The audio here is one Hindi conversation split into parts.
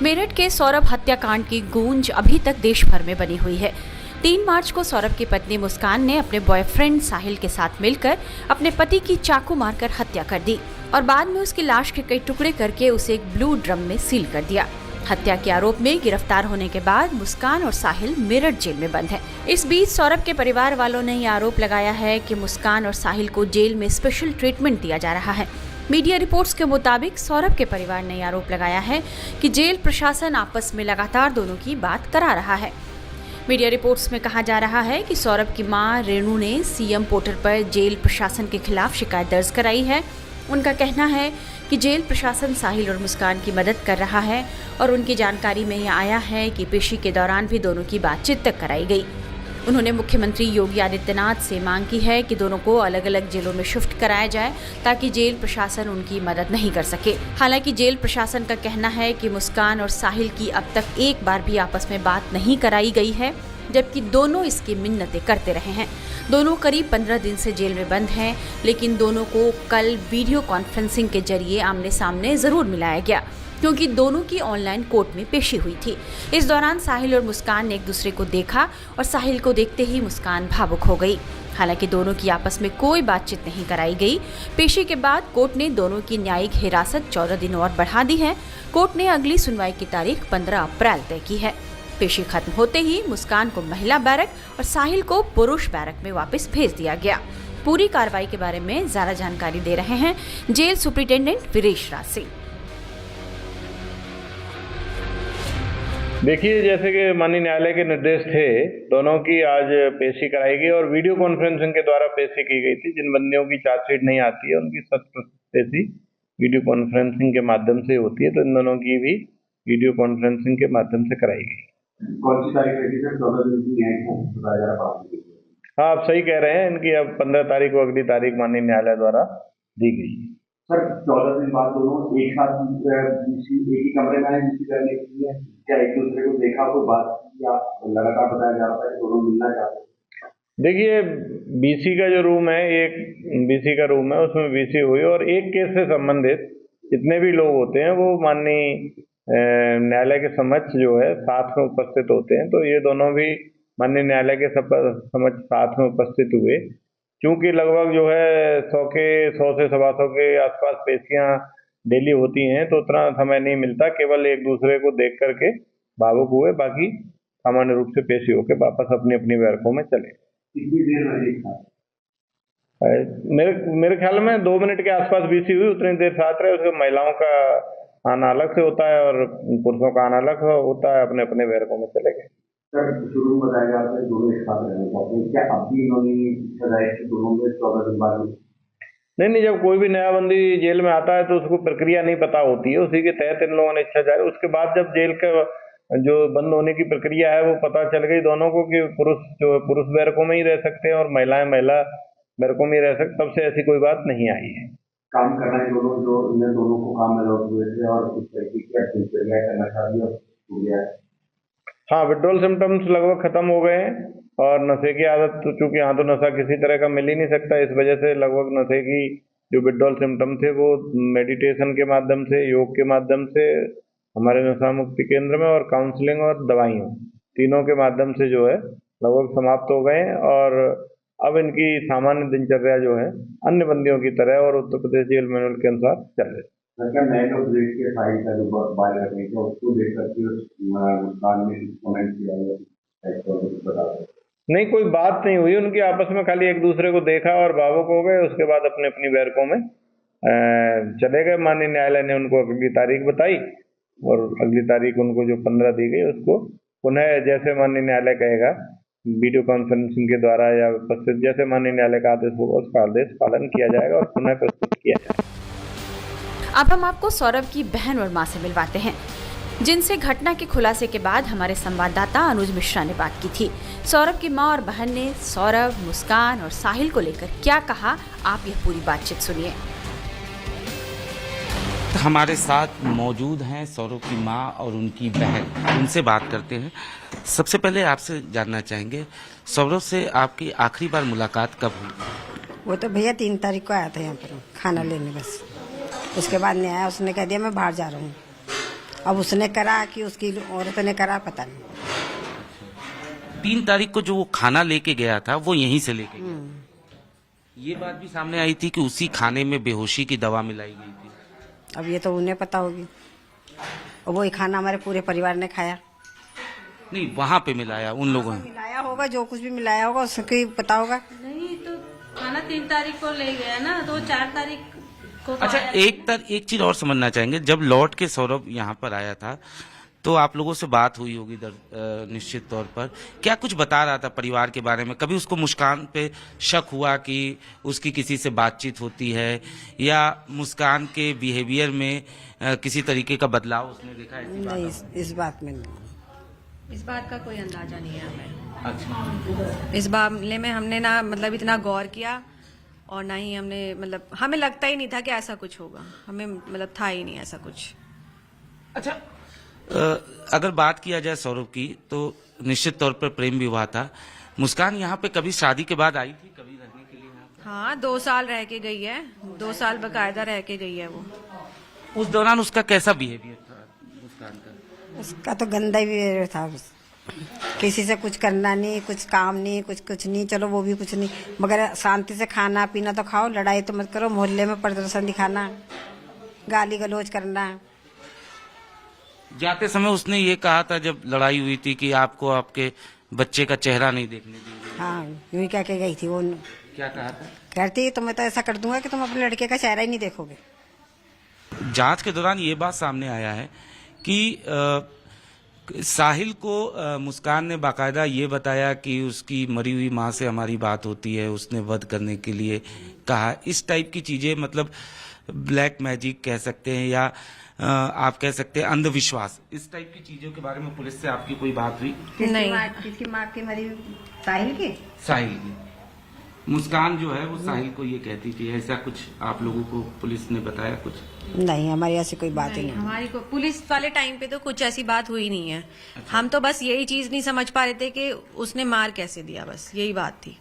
मेरठ के सौरभ हत्याकांड की गूंज अभी तक देश भर में बनी हुई है। 3 मार्च को सौरभ की पत्नी मुस्कान ने अपने बॉयफ्रेंड साहिल के साथ मिलकर अपने पति की चाकू मारकर हत्या कर दी और बाद में उसकी लाश के कई टुकड़े करके उसे एक ब्लू ड्रम में सील कर दिया। हत्या के आरोप में गिरफ्तार होने के बाद मुस्कान और साहिल मेरठ जेल में बंद हैं। इस बीच सौरभ के परिवार वालों ने ये आरोप लगाया है कि मुस्कान और साहिल को जेल में स्पेशल ट्रीटमेंट दिया जा रहा है। मीडिया रिपोर्ट्स के मुताबिक सौरभ के परिवार ने आरोप लगाया है कि जेल प्रशासन आपस में लगातार दोनों की बात करा रहा है। मीडिया रिपोर्ट्स में कहा जा रहा है कि सौरभ की मां रेणु ने सीएम पोर्टल पर जेल प्रशासन के खिलाफ शिकायत दर्ज कराई है। उनका कहना है कि जेल प्रशासन साहिल और मुस्कान की मदद कर रहा है और उनकी जानकारी में यह आया है कि पेशी के दौरान भी दोनों की बातचीत तक कराई गई। उन्होंने मुख्यमंत्री योगी आदित्यनाथ से मांग की है कि दोनों को अलग अलग जेलों में शिफ्ट कराया जाए ताकि जेल प्रशासन उनकी मदद नहीं कर सके। हालांकि जेल प्रशासन का कहना है कि मुस्कान और साहिल की अब तक एक बार भी आपस में बात नहीं कराई गई है, जबकि दोनों इसकी मिन्नतें करते रहे हैं। दोनों करीब 15 दिन से जेल में बंद हैं, लेकिन दोनों को कल वीडियो कॉन्फ्रेंसिंग के जरिए आमने सामने जरूर मिलाया गया, क्योंकि दोनों की ऑनलाइन कोर्ट में पेशी हुई थी। इस दौरान साहिल और मुस्कान ने एक दूसरे को देखा और साहिल को देखते ही मुस्कान भावुक हो गई। हालांकि दोनों की आपस में कोई बातचीत नहीं कराई गई। पेशी के बाद कोर्ट ने दोनों की न्यायिक हिरासत 14 दिन और बढ़ा दी है। कोर्ट ने अगली सुनवाई की तारीख 15 अप्रैल तय की है। पेशी खत्म होते ही मुस्कान को महिला बैरक और साहिल को पुरुष बैरक में वापस भेज दिया गया। पूरी कार्रवाई के बारे में ज्यादा जानकारी दे रहे हैं जेल सुपरिटेंडेंट वीरेश राज सिंह। देखिए, जैसे कि माननीय न्यायालय के निर्देश थे, दोनों की आज पेशी कराई गई और वीडियो कॉन्फ्रेंसिंग के द्वारा पेशी की गई थी। जिन बंदियों की चार्जशीट नहीं आती है उनकी 100% पेशी वीडियो कॉन्फ्रेंसिंग के माध्यम से होती है, तो इन दोनों की भी वीडियो कॉन्फ्रेंसिंग के माध्यम से कराई गई। कौन सी तारीख रखी सर? 14 दिन की न्यायिक। हाँ, आप सही कह रहे हैं। इनकी अब 15 तारीख को अगली तारीख माननीय न्यायालय द्वारा दी गई है। सर, 14 दिन बाद दोनों एक साथ एक ही कमरे में करने के लिए क्या एक दूसरे को देखा, कोई बात या लगातार बताया जा रहा था कि दोनों मिलना चाहते हैं? देखिए, बीसी का जो रूम है, एक बीसी का रूम है, उसमें बीसी हुई और एक केस से संबंधित जितने भी लोग होते हैं वो माननीय न्यायालय के समक्ष जो है साथ में उपस्थित होते हैं। तो ये दोनों भी माननीय न्यायालय के समक्ष साथ में उपस्थित हुए। क्योंकि लगभग जो है 100 से 125 के आसपास पेशियां डेली होती हैं, तो उतना समय नहीं मिलता। केवल एक दूसरे को देख करके भावुक हुए, बाकी सामान्य रूप से पेशी होकर वापस अपनी अपनी बैरकों में चले। कितनी देर रहे? मेरे ख्याल में 2 मिनट के आसपास बीसी हुई, उतनी देर साथ रहे। उसके महिलाओं का आना अलग से होता है और पुरुषों का आना अलग होता है, अपने अपने बैरकों में चले गए। सर, शुरू में बताया जा रहा है दोनों एक साथ रहने चाहते हैं, क्या अब भी इन्होंने सजाए कि दोनों में 14 दिन बाद? नहीं, जब कोई भी नया बंदी जेल में आता है तो उसको प्रक्रिया नहीं पता होती है, उसी के तहत इन लोगों ने इच्छा जारी। उसके बाद जब जेल का जो बंद होने की प्रक्रिया है वो पता चल गई दोनों को कि पुरुष जो है पुरुष बैरकों में ही रह सकते हैं और महिलाएं महिला बैरकों में ही रह सकते, तब से ऐसी कोई बात नहीं आई है। काम करना है दोनों, जो इन दोनों को काम में लौट हुए थे और इस तरीके की करना चाहिए। हाँ, विड्रॉल सिम्टम्स लगभग खत्म हो गए हैं और नशे की आदत, तो चूंकि यहाँ तो नशा किसी तरह का मिल ही नहीं सकता, इस वजह से लगभग नशे की जो विड्रॉल सिम्टम थे वो मेडिटेशन के माध्यम से, योग के माध्यम से, हमारे नशा मुक्ति केंद्र में और काउंसलिंग और दवाइयों, तीनों के माध्यम से जो है लगभग समाप्त हो गए हैं और अब इनकी सामान्य दिनचर्या जो है अन्य बंदियों की तरह और उत्तर प्रदेश जेल मैनुअल के अनुसार चल रही है। नहीं, कोई बात नहीं हुई उनकी आपस में, खाली एक दूसरे को देखा और भावुक हो गए। उसके बाद अपने अपनी बैरकों में चले गए। माननीय न्यायालय ने उनको अगली तारीख बताई और अगली तारीख उनको जो 15 दी गई उसको पुनः जैसे माननीय न्यायालय कहेगा वीडियो कॉन्फ्रेंसिंग के द्वारा या उपस्थित जैसे माननीय न्यायालय का आदेश होगा उसका आदेश पालन किया जाएगा और पुनः प्रस्तुत किया जाएगा। अब हम आपको सौरभ की बहन और मां से मिलवाते हैं, जिनसे घटना के खुलासे के बाद हमारे संवाददाता अनुज मिश्रा ने बात की थी। सौरभ की मां और बहन ने सौरभ, मुस्कान और साहिल को लेकर क्या कहा, आप यह पूरी बातचीत सुनिए। हमारे साथ मौजूद हैं सौरभ की मां और उनकी बहन, उनसे बात करते हैं। सबसे पहले आपसे जानना चाहेंगे, सौरभ से आपकी आखिरी बार मुलाकात कब हुई? वो तो भैया 3 तारीख को आया था यहाँ पर खाना लेने, बस उसके बाद नहीं आया। उसने कह दिया मैं बाहर जा रहा हूँ, अब उसने करा कि उसकी औरत ने करा, पता नहीं। 3 तारीख को जो वो खाना लेके गया था वो यहीं से लेके गया। ये बात भी सामने आई थी कि उसी खाने में बेहोशी की दवा मिलाई गई थी। अब ये तो उन्हें पता होगी, और वही खाना हमारे पूरे परिवार ने खाया। नहीं, वहां पे मिलाया उन लोगों ने। मिलाया होगा, जो कुछ भी मिलाया होगा उसको ही पता होगा। नहीं तो खाना 3 तारीख को ले गया ना, तो 4 तारीख को अच्छा, एक चीज और समझना चाहेंगे, जब लौट के सौरभ यहाँ पर आया था तो आप लोगों से बात हुई होगी निश्चित तौर पर, क्या कुछ बता रहा था परिवार के बारे में? कभी उसको मुस्कान पे शक हुआ कि उसकी किसी से बातचीत होती है, या मुस्कान के बिहेवियर में किसी तरीके का बदलाव उसने देखा है? नहीं, इस बात में नहीं। इस बात का कोई अंदाजा नहीं है हमें। अच्छा, इस मामले में हमने ना मतलब इतना गौर किया, और ना ही हमने मतलब हमें लगता ही नहीं था कि ऐसा कुछ होगा, हमें मतलब था ही नहीं ऐसा कुछ। अच्छा, अगर बात किया जाए सौरभ की, तो निश्चित तौर पर प्रेम विवाह था। मुस्कान यहाँ पे कभी शादी के बाद आई थी कभी रहने के लिए यहाँ पे? हाँ, 2 साल रह के गई है, 2 साल बकायदा रह के गई है वो। उस दौरान उसका कैसा बिहेवियर था मुस्कान का? उसका तो गंदा ही था, किसी से कुछ करना नहीं, कुछ काम नहीं, कुछ नहीं। चलो वो भी कुछ नहीं, मगर शांति से खाना पीना तो खाओ, लड़ाई तो मत करो। मोहल्ले में प्रदर्शन दिखाना, गाली गलौज करना। जाते समय उसने ये कहा था जब लड़ाई हुई थी कि आपको आपके बच्चे का चेहरा नहीं देखने देंगे। हाँ, यूं ही कह के गई थी वो। क्या कहा था? कहती तो मैं तो ऐसा कर दूंगा कि तुम अपने लड़के का चेहरा ही नहीं देखोगे। जांच के दौरान ये बात सामने आया है कि साहिल को मुस्कान ने बाकायदा ये बताया कि उसकी मरी हुई माँ से हमारी बात होती है, उसने वध करने के लिए कहा। इस टाइप की चीजें, मतलब ब्लैक मैजिक कह सकते हैं, या आप कह सकते हैं अंधविश्वास, इस टाइप की चीजों के बारे में पुलिस से आपकी कोई बात हुई? नहीं। किसकी माँ की मरी? साहिल की। साहिल की। मुस्कान जो है वो साहिल को ये कहती थी, ऐसा कुछ आप लोगों को पुलिस ने बताया कुछ? नहीं, हमारी ऐसी कोई बात ही नहीं। हमारी को पुलिस वाले टाइम पे तो कुछ ऐसी बात हुई नहीं है। हम तो बस यही चीज नहीं समझ पा रहे थे कि उसने मार कैसे दिया, बस यही बात थी।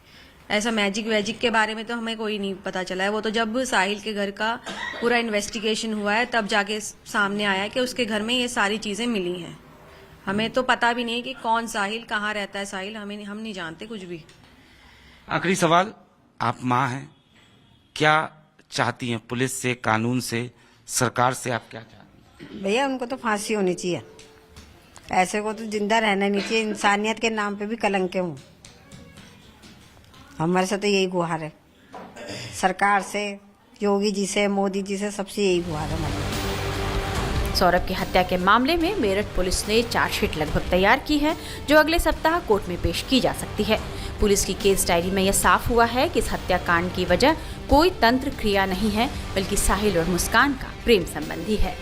ऐसा मैजिक वैजिक के बारे में तो हमें कोई नहीं पता चला है। वो तो जब साहिल के घर का पूरा इन्वेस्टिगेशन हुआ है तब जाके सामने आया कि उसके घर में ये सारी चीजें मिली हैं। हमें तो पता भी नहीं कि कौन साहिल, कहाँ रहता है साहिल, हम नहीं जानते कुछ भी। आखिरी सवाल, आप माँ हैं, क्या चाहती हैं पुलिस से, कानून से, सरकार से? आप क्या चाहती हैं? भैया उनको तो फांसी होनी चाहिए, ऐसे को तो जिंदा रहना नहीं चाहिए। इंसानियत के नाम पे भी कलंक हूँ। हमारे से तो यही गुहार है, सरकार से, योगी जी से, मोदी जी से, सबसे यही गुहार है हमारी। सौरभ की हत्या के मामले में मेरठ पुलिस ने चार्जशीट लगभग तैयार की है, जो अगले सप्ताह कोर्ट में पेश की जा सकती है। पुलिस की केस डायरी में यह साफ हुआ है कि इस हत्याकांड की वजह कोई तंत्र क्रिया नहीं है, बल्कि साहिल और मुस्कान का प्रेम संबंधी है।